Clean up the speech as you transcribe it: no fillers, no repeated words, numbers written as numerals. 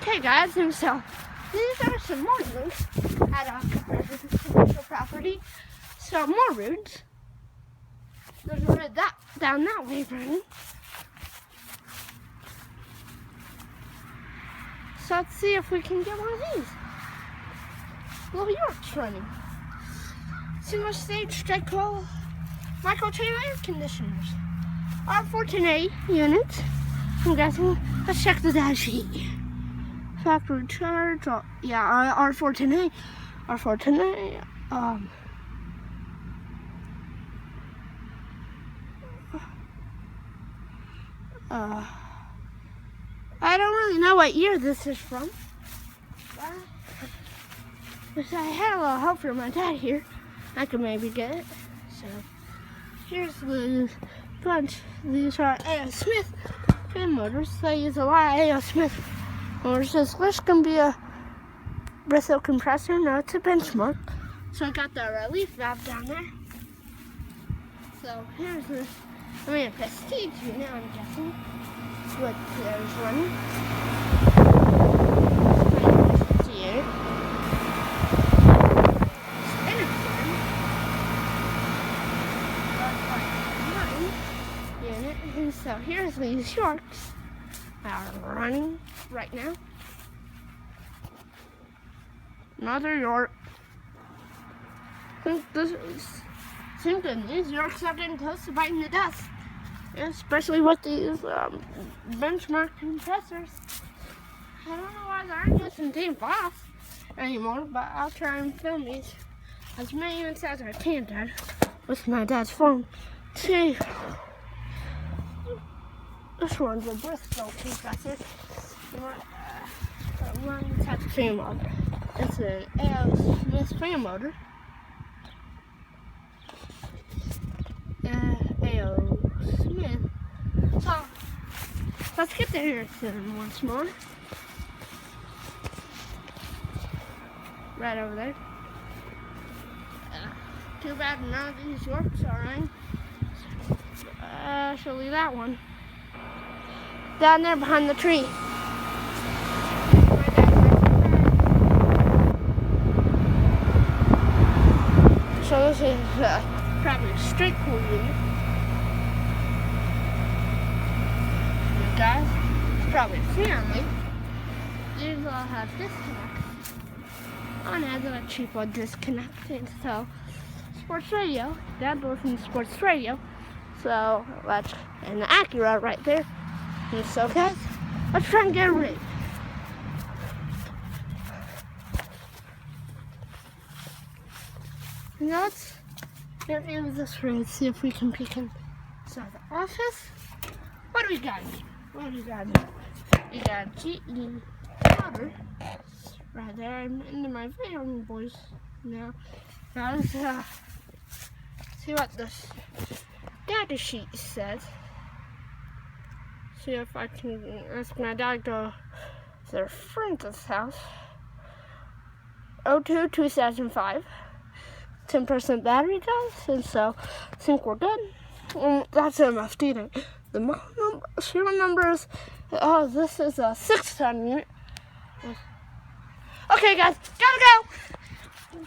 Okay, guys, and so these are some more links at our commercial property. So more Ruuds. There's a Ruud down that way, Brandon. So let's see if we can get one of these. Little Yorks running. Single stage Strico micro-channel air conditioners. R14A units. I'm guessing. Let's check the dash sheet. Factory charge. Yeah, R14A. R14A. I don't really know what year this is from. But I had a little help from my dad here. I could maybe get it. So here's the bunch. These are A.O. Smith fan motors. I use a lot of A.O. Smith motors. This can be a Bristol compressor. No, it's a benchmark. So I got the relief valve down there. So here's the, a Prestige unit, I'm guessing. What there's running. And so here's these Yorks that are running right now. Another York. I think these Yorks are getting close to biting the dust. Especially with these benchmark compressors. I don't know why they aren't using Team Boss anymore, but I'll try and film these as many minutes as I can, Dad, with my dad's phone. See, this one's a Bristol compressor. One type of fan motor. It's an A.O. Smith fan motor. A.O. Smith. So let's get the Harrison once more. Right over there. Too bad none of these Yorks are running. Actually, that one. Down there behind the tree. So this is probably a straight cool unit. You guys, it's probably family. These all have disconnects. On has a cheap one disconnected. So sports radio. Dad listens to sports radio. So let's, and the Acura right there. And so guys, let's try and get a rig. Now let's get into this rig, see if we can peek inside the office. What do we got here? What do we got here? We got GE powder right there. I'm into my van, boys. Now let's see what this data sheet says. See if I can ask my dad to go to their friend's house. 02-2005. 10% battery guys, and so I think we're good. That's enough, didn't it? The serial number is, this is a 6-ton unit. Okay guys, gotta go!